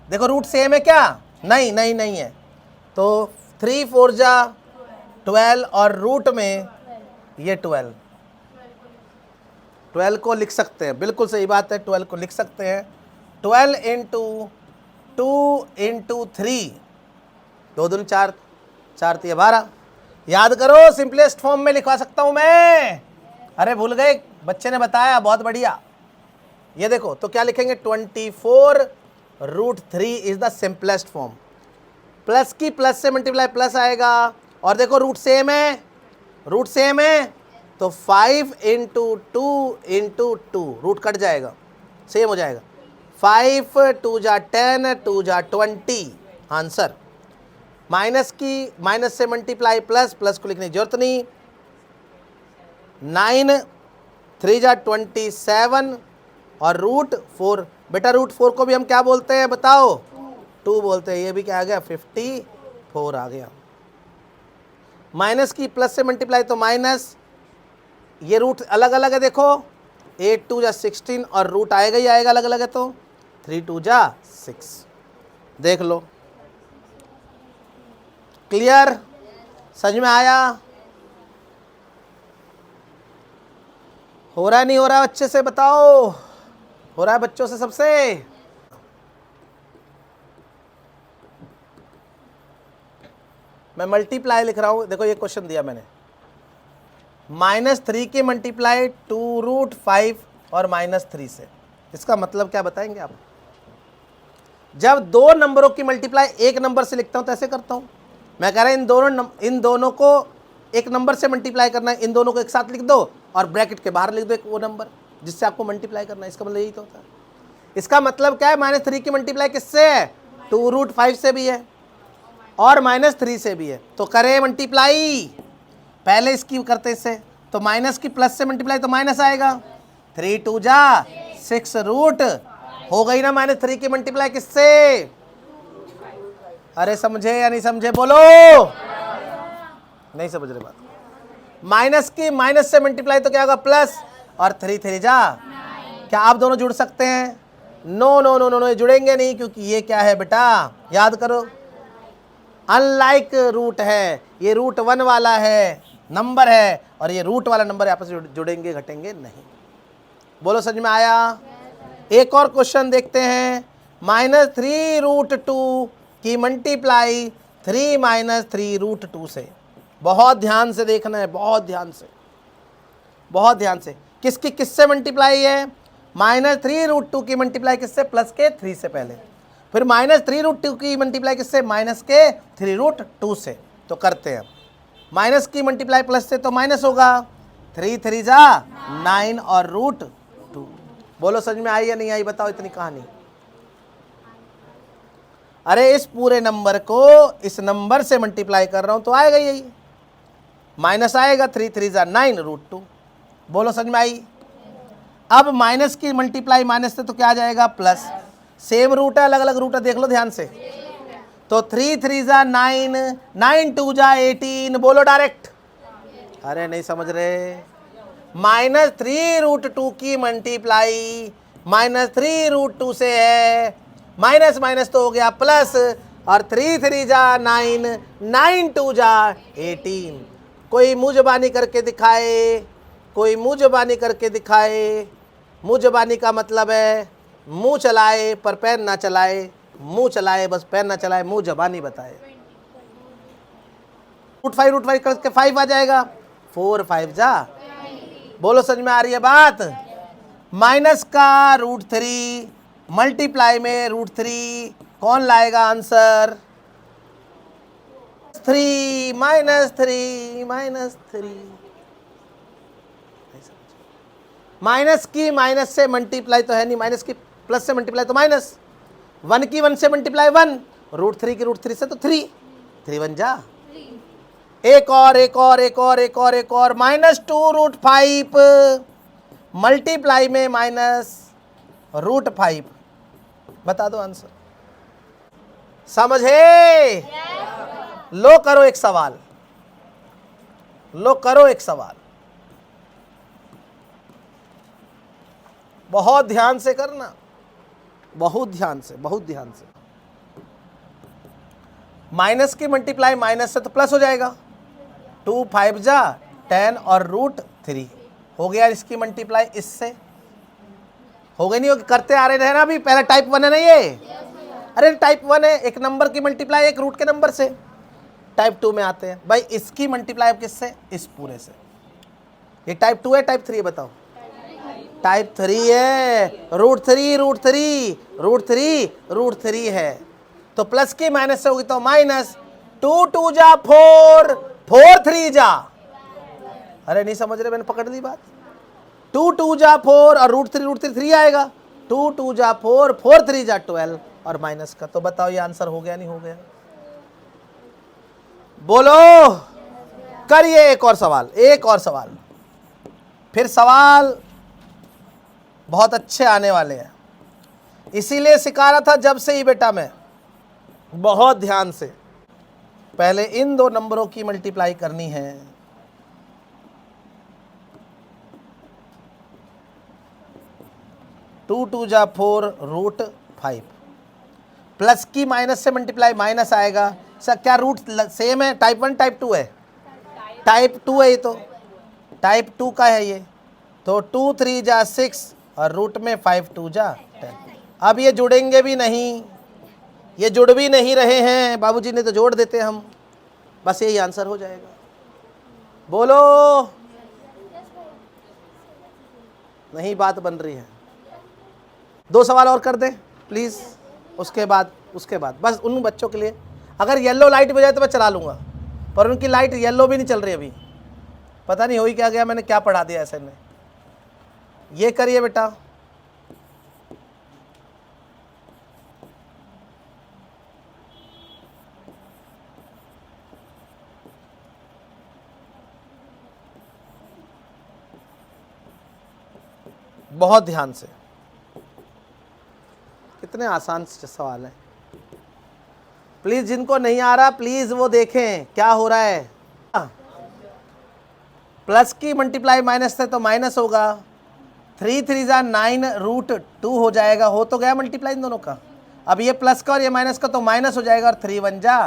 देखो रूट सेम है क्या? नहीं है। तो 3 4 जा 12, और रूट में ये 12 को लिख सकते हैं, बिल्कुल सही बात है, 12 को लिख सकते हैं। 12 इंटू 2 इंटू 3, 2 दूनी 4, 4 3 12। याद करो, सिंपलेस्ट फॉर्म में लिखवा सकता हूं मैं। अरे भूल गए, बच्चे ने बताया, बहुत बढ़िया। ये देखो, तो क्या लिखेंगे, 24 root 3 is the simplest form. Plus की प्लस से मल्टीप्लाई प्लस आएगा, और देखो रूट सेम है, तो 5 इंटू 2 इंटू 2, रूट कट जाएगा, सेम हो जाएगा। 5 2 जा 10, 2 जा 20, आंसर। माइनस से मल्टीप्लाई प्लस को लिखने की जरूरत नहीं। 9 3 जा 27, और रूट 4। बेटा रूट 4 को भी हम क्या बोलते हैं बताओ? 2 बोलते हैं। ये भी क्या आ गया, 54 आ गया। माइनस की प्लस से मल्टीप्लाई तो माइनस, ये रूट अलग अलग है, देखो 8 2 जा 16, और रूट आएगा ही आएगा अलग अलग है, तो 3 2 जा 6। देख लो, क्लियर? समझ में आया? हो रहा नहीं हो रहा अच्छे से बताओ? हो रहा है बच्चों से सबसे? मैं मल्टीप्लाई लिख रहा हूं, देखो ये क्वेश्चन दिया मैंने, -3 की मल्टीप्लाई 2√5 और -3 से। इसका मतलब क्या बताएंगे आप? जब दो नंबरों की मल्टीप्लाई एक नंबर से लिखता हूं तो ऐसे करता हूं। मैं कह रहा हूं इन दोनों को एक नंबर से मल्टीप्लाई करना है, इन दोनों को एक साथ लिख दो और ब्रैकेट के बाहर लिख दो एक वो नंबर जिससे आपको मल्टीप्लाई करना है। इसका मतलब यही तो होता है। इसका मतलब क्या है? -3 की मल्टीप्लाई किससे है? 2√5 से भी है और -3 से भी है। तो करें मल्टीप्लाई, पहले इसकी करते इससे, तो माइनस की प्लस से मल्टीप्लाई तो माइनस आएगा, 3 2 जा 6 रूट हो गई ना -3 की मल्टीप्लाई किससे? अरे समझे या नहीं समझे? बोलो, नहीं समझ रहे बात। माइनस की माइनस से मल्टीप्लाई तो क्या होगा? प्लस, और 3 3 जा, क्या आप दोनों जुड़ सकते हैं? No no no no no, जुड़ेंगे नहीं, क्योंकि ये क्या है बेटा, याद करो, अनलाइक रूट है, ये रूट 1 वाला है नंबर है और ये रूट वाला नंबर आपस में जुड़ेंगे घटेंगे नहीं। बोलो समझ में आया? एक और क्वेश्चन देखते हैं, -3√2 की मल्टीप्लाई 3 - 3√2 से। बहुत ध्यान से देखना है, बहुत ध्यान से, बहुत ध्यान से। किसकी किससे मल्टीप्लाई है? -3√2 की मल्टीप्लाई किससे? प्लस के 3 से पहले, फिर -3√2 की मल्टीप्लाई किससे? माइनस के 3√2 से। तो करते हैं, माइनस की मल्टीप्लाई प्लस से तो माइनस होगा, 3 3 जा 9 और √2। बोलो समझ में आई या नहीं आई? बताओ इतनी कहानी। अरे इस पूरे नंबर को इस नंबर से मल्टीप्लाई कर रहा हूं तो आएगा यही, माइनस आएगा, 3 3 जा 9 √2। बोलो समझ में आई? अब माइनस की मल्टीप्लाई माइनस से तो क्या आ जाएगा? प्लस। सेम रूट है, अलग अलग रूट है, देख लो ध्यान से। तो 3 3 जा 9, 9 2 जा 18। बोलो डायरेक्ट। अरे नहीं समझ रहे। -3√2 की मल्टीप्लाई -3√2 से है, माइनस माइनस तो हो गया प्लस, और 3 3 जा 9, 9 2 जा 18। कोई मुंह जबानी करके दिखाए, कोई मुंह जबानी करके दिखाए। मुंह जबानी का मतलब है मुंह चलाए पर पैर ना चलाए, मुंह चलाए बस पैर ना चलाए, मुंह जबानी बताए। √5 करके 5 आ जाएगा, 4 5 जा। बोलो समझ में आ रही है बात? माइनस का √3 मल्टीप्लाई में √3, कौन लाएगा आंसर? 3 -3 माइनस की माइनस से मल्टीप्लाई तो है नहीं, माइनस की प्लस से मल्टीप्लाई तो माइनस, 1 की 1 से मल्टीप्लाई 1, √3 की √3 से तो 3 3 1 जा। एक और एक और एक और एक और एक और, -2√5 मल्टीप्लाई में -√5। बता दो आंसर। समझे? लो करो एक सवाल, लो करो एक सवाल, बहुत ध्यान से करना, बहुत ध्यान से, बहुत ध्यान से। माइनस की मल्टीप्लाई माइनस से तो प्लस हो जाएगा, 2 5 जा 10 और √3 हो गया। इसकी मल्टीप्लाई इससे हो गई, नहीं होगी? करते आ रहे हैं ना अभी, पहले टाइप 1 है ना ये। अरे टाइप 1 है, एक नंबर की मल्टीप्लाई एक रूट के नंबर से। टाइप 2 में आते हैं भाई, इसकी मल्टीप्लाई किससे? इस पूरे से। ये टाइप 2 है टाइप 3 है? बताओ। टाइप 3 है, √3 है। तो प्लस की माइनस से होगी तो माइनस, 2 2 जा 4, 4 3 जा। अरे नहीं समझ रहे, मैंने पकड़ ली बात। 2 2 जा 4 और √3 3 आएगा, 2 2 जा 4, 4 3 जा 12 और माइनस का। तो बताओ ये आंसर हो गया नहीं हो गया? बोलो। करिए एक और सवाल, एक और सवाल, फिर सवाल बहुत अच्छे आने वाले हैं। इसीलिए सिखा रहा था जब से ही बेटा मैं, बहुत ध्यान से। पहले इन दो नंबरों की मल्टीप्लाई करनी है, 2 2 जा 4 √5, प्लस की माइनस से मल्टीप्लाई माइनस आएगा। सर क्या रूट सेम है? टाइप 1 टाइप 2 है? टाइप 2 है ये तो, टाइप 2 का है ये। तो 2 3 जा 6 और रूट में 5 2 जा 10। अब ये जुड़ेंगे भी नहीं, ये जुड़ भी नहीं रहे हैं, बाबूजी ने तो जोड़ देते हम, बस यही आंसर हो जाएगा। बोलो, नहीं बात बन रही है। 2 सवाल और कर दें प्लीज़, उसके बाद बस उन बच्चों के लिए, अगर येलो लाइट बजाए तो मैं चला लूँगा, पर उनकी लाइट येलो भी नहीं चल रही अभी, पता नहीं हो ही क्या गया, मैंने क्या पढ़ा दिया ऐसे ने। ये करिए बेटा, बहुत ध्यान से, कितने आसान सवाल हैं। प्लीज जिनको नहीं आ रहा प्लीज वो देखें क्या हो रहा है। प्लस की मल्टीप्लाई माइनस से तो माइनस होगा, 3 3 जा 9 रूट 2 हो जाएगा, हो तो गया मल्टीप्लाई इन दोनों का। अब ये प्लस का और ये माइनस का तो माइनस हो जाएगा, और 3 1 जा।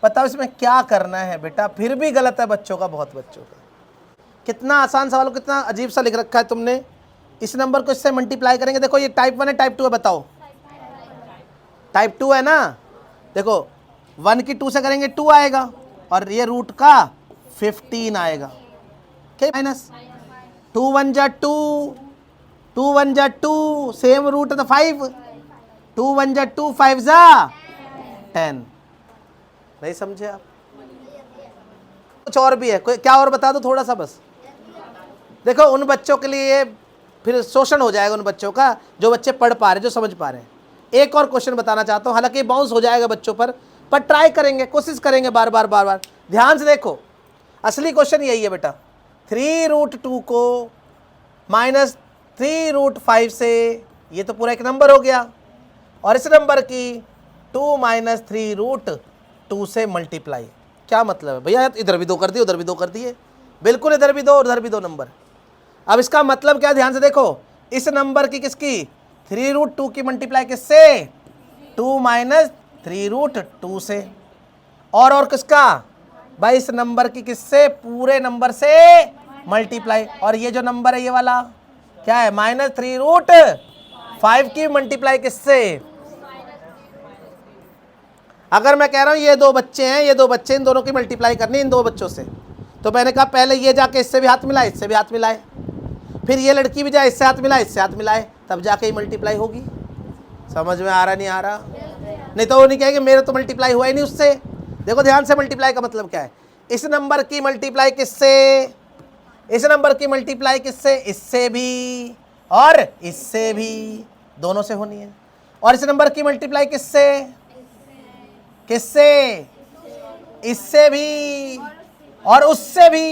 बताओ इसमें क्या करना है बेटा, फिर भी गलत है बच्चों का, बहुत बच्चों का। कितना आसान सवाल, कितना अजीब सा लिख रखा है तुमने। इस नंबर को इससे मल्टीप्लाई करेंगे, देखो ये टाइप 1 है टाइप 2 है, बताओ टाइप 2 है ना, देखो 1 की 2 से करेंगे 2 आएगा, और ये रूट का 15 आएगा, क्या माइनस 2 1 जा 2, 2 1 जा 2, सेम रूट है तो 5, 2 1 जा 2, 5 जा 10। नहीं समझे आप? कुछ और भी है, कोई क्या और बता दो थोड़ा सा बस। देखो उन बच्चों के लिए फिर शोषण हो जाएगा, उन बच्चों का जो बच्चे पढ़ पा रहे, जो समझ पा रहे हैं। एक और क्वेश्चन बताना चाहता हूँ, हालांकि बाउंस हो जाएगा बच्चों पर ट्राई करेंगे, कोशिश करेंगे बार बार। ध्यान से देखो, असली क्वेश्चन यही है बेटा। 3 रूट 2 को माइनस 3 रूट 5 से, ये तो पूरा एक नंबर हो गया, और इस नंबर की 2 माइनस 3 रूट 2 से मल्टीप्लाई। क्या मतलब है भैया, इधर भी 2 कर दिए उधर भी 2 कर दिए, बिल्कुल इधर भी 2 उधर भी 2 नंबर। अब इसका मतलब क्या, ध्यान से देखो, इस नंबर की किसकी 3 रूट 2 की मल्टीप्लाई किससे, 2 माइनस 3 रूट 2 से, और किसका भाई इस नंबर की किससे, पूरे नंबर से मल्टीप्लाई। और ये जो नंबर है ये वाला क्या है, माइनस 3 रूट 5 की मल्टीप्लाई किससे। अगर मैं कह रहा हूं ये 2 बच्चे हैं, ये 2 बच्चे, इन दोनों की मल्टीप्लाई करनी इन 2 बच्चों से, तो मैंने कहा पहले ये जाके इससे भी हाथ मिलाए, इससे भी हाथ मिलाए, फिर ये लड़की भी जाए इससे हाथ मिलाए, इससे हाथ मिलाए, तब जाके ही मल्टीप्लाई होगी। समझ में आ रहा नहीं आ रहा? नहीं तो वो नहीं कहेंगे मेरे तो मल्टीप्लाई हुआ ही नहीं उससे। देखो ध्यान से, मल्टीप्लाई का मतलब क्या है, इस नंबर की मल्टीप्लाई किससे, इस नंबर की मल्टीप्लाई किससे, इससे भी और इससे भी, दोनों से होनी है। और इस नंबर की मल्टीप्लाई किससे, किससे, इससे भी और उससे भी,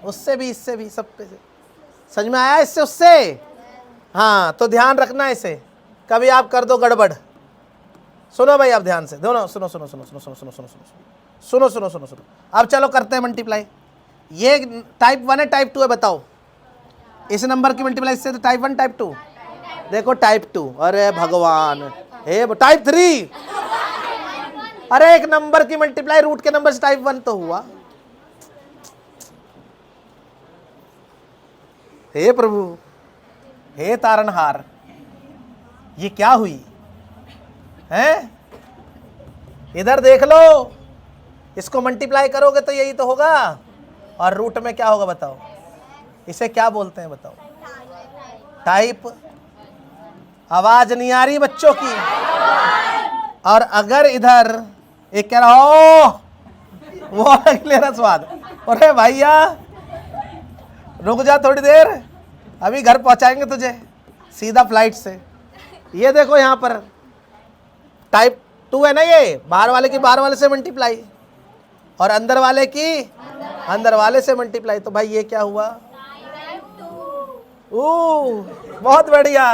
उससे भी, इससे भी, सब पे से। समझ में आया इससे उससे? हाँ, तो ध्यान रखना इसे, कभी आप कर दो गड़बड़। सुनो भाई आप ध्यान से, दोनों सुनो सुनो सुनो सुनो सुनो सुनो सुनो सुनो सुनो सुनो सुनो। अब चलो करते हैं मल्टीप्लाई। ये टाइप 1 है टाइप 2 है, बताओ इस नंबर की मल्टीप्लाई इससे, तो टाइप 1 टाइप 2, देखो टाइप 2, अरे भगवान, हे टाइप 3, अरे एक नंबर की मल्टीप्लाई रूट के नंबर से टाइप 1 तो हुआ। हे प्रभु, हे तारनहार, ये क्या हुई है? इधर देख लो, इसको मल्टीप्लाई करोगे तो यही तो होगा, और रूट में क्या होगा बताओ, इसे क्या बोलते हैं बताओ, टाइप। आवाज नहीं आ रही बच्चों की? और अगर इधर एक कह रहा हो वो ले रहा स्वाद, अरे भैया रुक जा थोड़ी देर, अभी घर पहुंचाएंगे तुझे सीधा फ्लाइट से। ये देखो यहाँ पर टाइप 2 है ना, ये बाहर वाले की बाहर वाले से मल्टीप्लाई, और अंदर वाले की अंदर वाले से मल्टीप्लाई, तो भाई ये क्या हुआ, बहुत बढ़िया,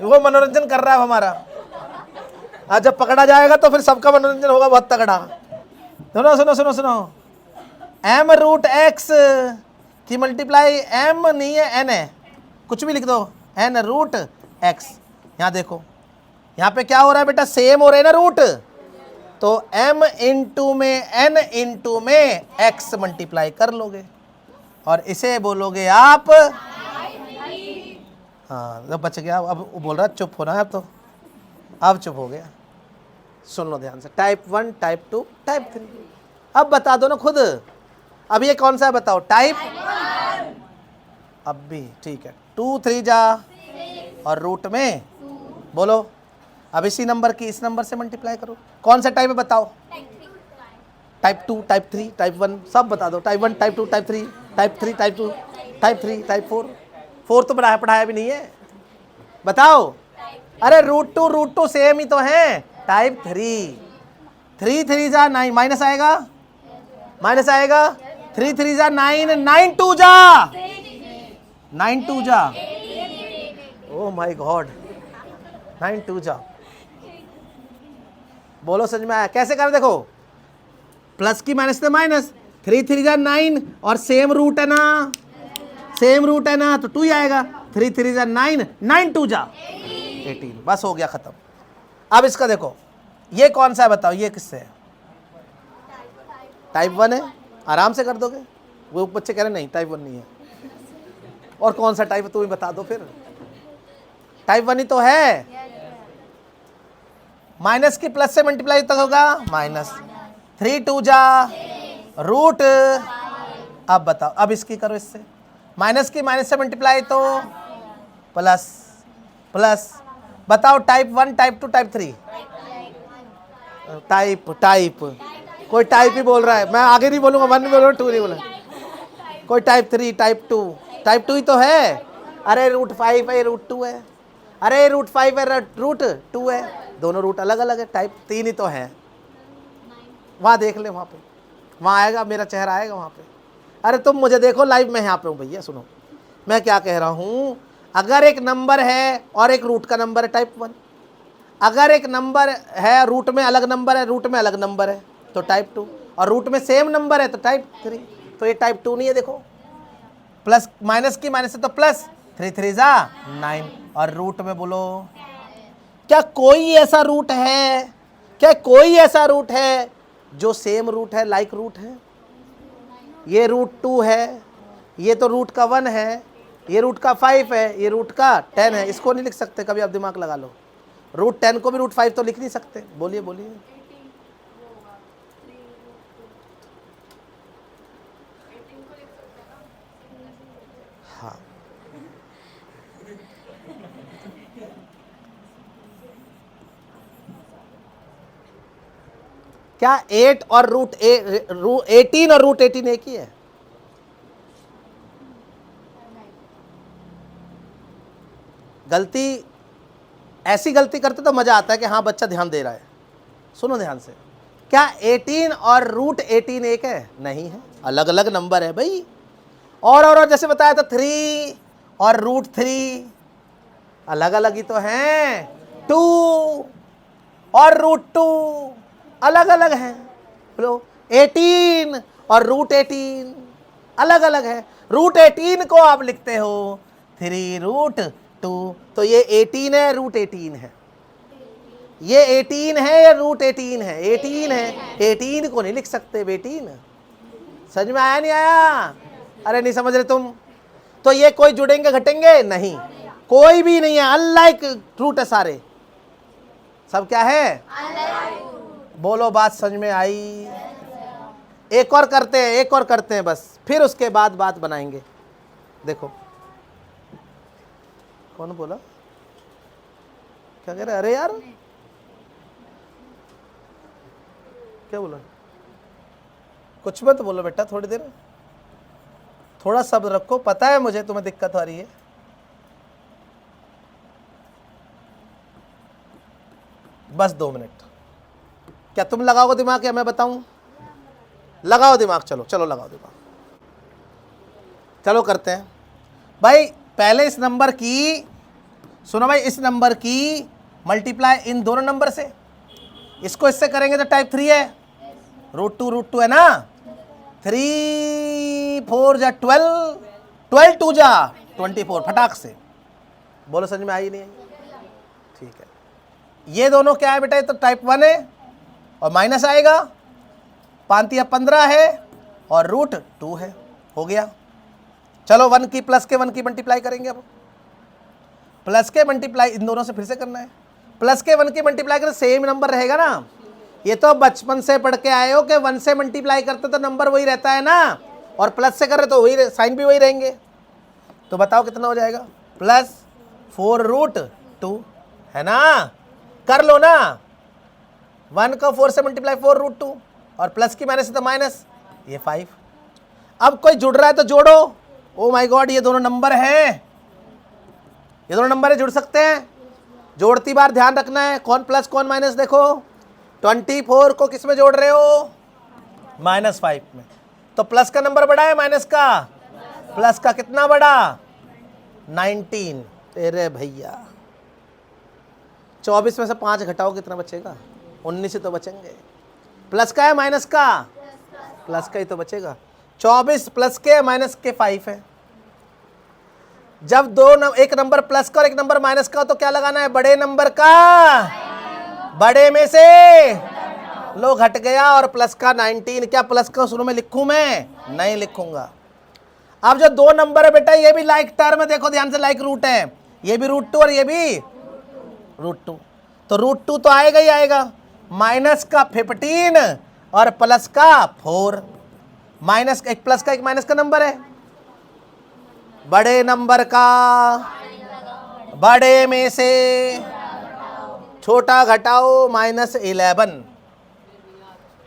वो मनोरंजन कर रहा है हमारा। आज जब पकड़ा जाएगा तो फिर सबका मनोरंजन होगा बहुत तगड़ा। सुनो सुनो सुनो सुनो, m रूट x की मल्टीप्लाई m नहीं है n है, कुछ भी लिख दो, n रूट x। यहाँ देखो यहाँ पे क्या हो रहा है बेटा, सेम हो रहे हैं ना रूट, तो m इंटू में n इंटू में x मल्टीप्लाई कर लोगे, और इसे बोलोगे आप हाँ जब बच गया, अब वो बोल रहा है चुप होना है अब चुप हो गया। सुन लो ध्यान से, टाइप 1, टाइप 2, टाइप 3। अब बता दो ना खुद, अब ये कौन सा है बताओ, टाइप 1। अब भी ठीक है, 2 3 जा और रूट में बोलो। अब इसी नंबर की इस नंबर से मल्टीप्लाई करो। कौन सा टाइप है बताओ, टाइप 2, टाइप 3, टाइप 1, सब बता दो। Type 1, type 2, type 3, type 3, type 2, type 3, type 4 तो पढ़ाया भी नहीं है, बताओ। अरे रूट टू सेम ही तो है, टाइप 3 3 जा 9, माइनस आएगा, 3 3 जा 9, 9 2 जा 9 2 जा, ओ माय गॉड, 9 2 जा। बोलो समझ में आया कैसे कर, देखो प्लस की माइनस से माइनस, 3 3 जा 9 और सेम रूट है ना, सेम रूट है ना, तो 2 ही आएगा। 3 3 जा 9, 9 2 जा 18, बस हो गया खत्म। अब इसका देखो, ये कौन सा है बताओ, ये किससे है, टाइप 1 है, आराम से कर दोगे। वो बच्चे कह रहे नहीं टाइप 1 नहीं है, और कौन सा टाइप है तुम ही बता दो फिर, टाइप 1 ही तो है। माइनस की प्लस से मल्टीप्लाई तक होगा, माइनस 3 2 जा रूट। अब बताओ, अब इसकी करो इससे, माइनस की माइनस से मल्टीप्लाई तो प्लस प्लस। बताओ टाइप 1, टाइप 2, टाइप 3, टाइप कोई टाइप ही बोल रहा है, मैं आगे नहीं बोलूंगा, 1 नहीं बोलूंगा, 2 नहीं बोलूंगा, कोई टाइप 3, टाइप 2 ही तो है। अरे रूट 5 है, रूट 2 है, अरे रूट 5 है, रूट 2 है, दोनों रूट अलग अलग है, टाइप 3 ही तो है। वहाँ देख ले, वहाँ पे वहाँ आएगा मेरा चेहरा आएगा वहाँ पे। अरे तुम मुझे देखो लाइव, मैं यहाँ पे हूँ भैया, सुनो मैं क्या कह रहा हूँ। अगर एक नंबर है और एक रूट का नंबर है, टाइप 1। अगर एक नंबर है रूट में अलग नंबर है, रूट में अलग नंबर है तो टाइप 2, और रूट में सेम नंबर है तो टाइप 3। तो ये टाइप 2 नहीं है, देखो प्लस माइनस की माइनस से तो प्लस, 3 3 जा 9, और रूट में बोलो क्या कोई ऐसा रूट है, क्या कोई ऐसा रूट है जो सेम रूट है, लाइक रूट है। ये रूट 2 है, ये तो रूट का 1 है, ये रूट का 5 है, ये रूट का 10 है। इसको नहीं लिख सकते कभी, आप दिमाग लगा लो, रूट 10 को भी रूट 5 तो लिख नहीं सकते। बोलिए बोलिए, हाँ क्या 8 और रूट 18 और रूट 18 एक ही है? गलती ऐसी गलती करते तो मजा आता है कि हाँ बच्चा ध्यान दे रहा है। सुनो ध्यान से, क्या 18 और रूट 18 एक है? नहीं है, अलग अलग नंबर है भाई। और जैसे बताया था 3 और रूट 3 अलग अलग ही तो हैं। 2 और रूट 2 अलग अलग हैं। बोलो 18 और रूट 18 अलग अलग है। रूट 18 को आप लिखते हो 3 रूट 2, तो ये 18 है, रूट 18 है। ये 18 है या रूट 18 है? 18 है, 18 को नहीं लिख सकते बेटी। समझ में आया नहीं आया? अरे नहीं समझ रहे तुम? तो ये कोई जुड़ेंगे घटेंगे नहीं, कोई भी नहीं है, अनलाइक रूट है सारे। सब क्या है? बोलो बात समझ में आई? एक और करते हैं, एक और करते हैं बस, फिर उसके बाद बात बनाएंगे। देखो कौन बोला, क्या कह रहे? अरे यार क्या बोला? कुछ मत बोलो बेटा, थोड़ी देर थोड़ा सब्र रखो। पता है मुझे तुम्हें दिक्कत आ रही है, बस 2 मिनट। क्या तुम लगाओगे दिमाग या मैं बताऊं? लगाओ दिमाग, चलो चलो लगाओ दिमाग, चलो करते हैं भाई। पहले इस नंबर की सुनो भाई, इस नंबर की मल्टीप्लाई इन दोनों नंबर से, इसको इससे करेंगे तो टाइप 3 है, रूट 2 है ना। 3 4 जा 12, 12 2 जा 24, फटाक से बोलो समझ में आई नहीं आई? ठीक है, ये दोनों क्या है बेटा? ये तो टाइप 1 है और माइनस आएगा, 5 या 15 है और रूट 2 है। हो गया, चलो 1 की प्लस के 1 की मल्टीप्लाई करेंगे। अब प्लस के मल्टीप्लाई इन दोनों से फिर से करना है, प्लस के 1 की मल्टीप्लाई करें सेम नंबर रहेगा ना। ये तो बचपन से पढ़ के आए हो कि 1 से मल्टीप्लाई करते तो नंबर वही रहता है ना, और प्लस से कर रहे तो वही साइन भी वही रहेंगे। तो बताओ कितना हो जाएगा, +4√2 है ना, कर लो ना। 1 को 4 से मल्टीप्लाई 4√2 और प्लस की माइनस तो माइनस, ये 5। अब कोई जुड़ रहा है तो जोड़ो। ओ माय गॉड, ये दोनों नंबर हैं, ये दोनों नंबर है, जुड़ सकते हैं। जोड़ती बार ध्यान रखना है कौन प्लस कौन माइनस। देखो 24 को किस में जोड़ रहे हो, -5 में। तो प्लस का नंबर बड़ा है माइनस का, प्लस का कितना बड़ा, 19। तेरे भैया 24 में से 5 घटाओ कितना बचेगा, 19 ही तो बचेंगे। प्लस का है माइनस का, प्लस का ही तो बचेगा। 24 प्लस के माइनस के 5 है। जब एक नंबर प्लस का और एक नंबर माइनस का हो तो क्या लगाना है, बड़े नंबर का बड़े में से लो घट गया, और प्लस का 19। क्या प्लस का शुरू में लिखूं मैं, नहीं लिखूंगा। अब जो 2 नंबर है बेटा ये भी लाइक टर्म है, देखो ध्यान से, लाइक रूट है, ये भी √2 और ये भी √2। तो √2 तो आएगा ही आएगा। माइनस का 15 और प्लस का 4। माइनस एक प्लस का एक माइनस का नंबर है, बड़े नंबर का बड़े में से छोटा घटाओ, -11।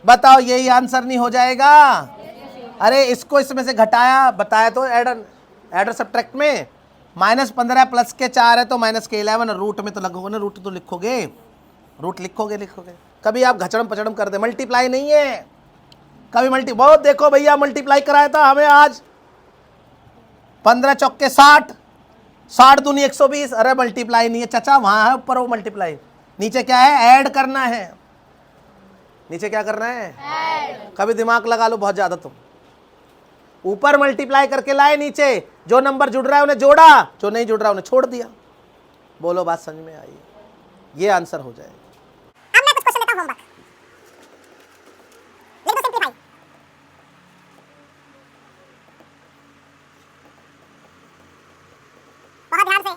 बताओ यही आंसर नहीं हो जाएगा। अरे इसको इसमें से घटाया, बताया तो एडर सब्ट्रैक्ट में, -15 प्लस के 4 है तो -11। रूट में तो लगोगे ना, रूट तो लिखोगे, रूट लिखोगे। कभी आप घचड़म पचड़म कर दे, मल्टीप्लाई नहीं है कभी बहुत देखो भैया मल्टीप्लाई कराया था हमें आज, 15 चौके 60, 60 दूनी 120। अरे मल्टीप्लाई नहीं है चाचा, वहां है ऊपर वो मल्टीप्लाई, नीचे क्या है, ऐड करना है। नीचे क्या करना है, ऐड। कभी दिमाग लगा लो बहुत ज्यादा तुम। ऊपर मल्टीप्लाई करके लाए, नीचे जो नंबर जुड़ रहा है उन्हें जोड़ा, जो नहीं जुड़ रहा उन्हें छोड़ दिया। बोलो बात समझ में आई, ये आंसर हो जाएगा। अब मैं कुछ क्वेश्चन लेता हूं, होमवर्क लिख दो, सिंपलीफाई। बहुत ध्यान से।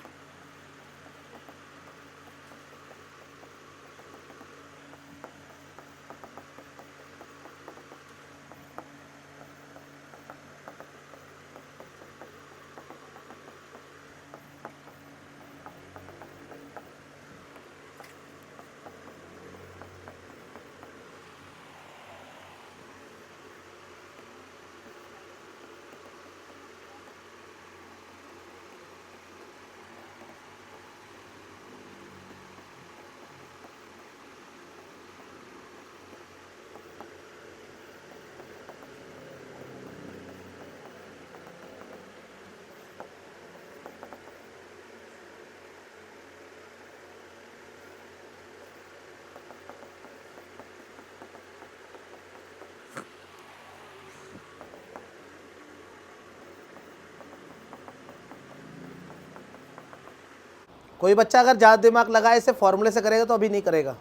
कोई बच्चा अगर ज़्यादा दिमाग लगाए इसे फॉर्मूले से करेगा तो अभी नहीं करेगा,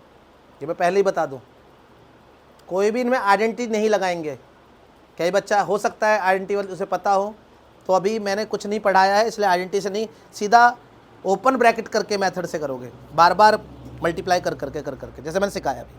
ये मैं पहले ही बता दूं। कोई भी इनमें आइडेंटिटी नहीं लगाएंगे। कई बच्चा हो सकता है आइडेंटिटी उसे पता हो, तो अभी मैंने कुछ नहीं पढ़ाया है इसलिए आइडेंटिटी से नहीं, सीधा ओपन ब्रैकेट करके मेथड से करोगे, बार बार मल्टीप्लाई कर करके जैसे मैंने सिखाया अभी।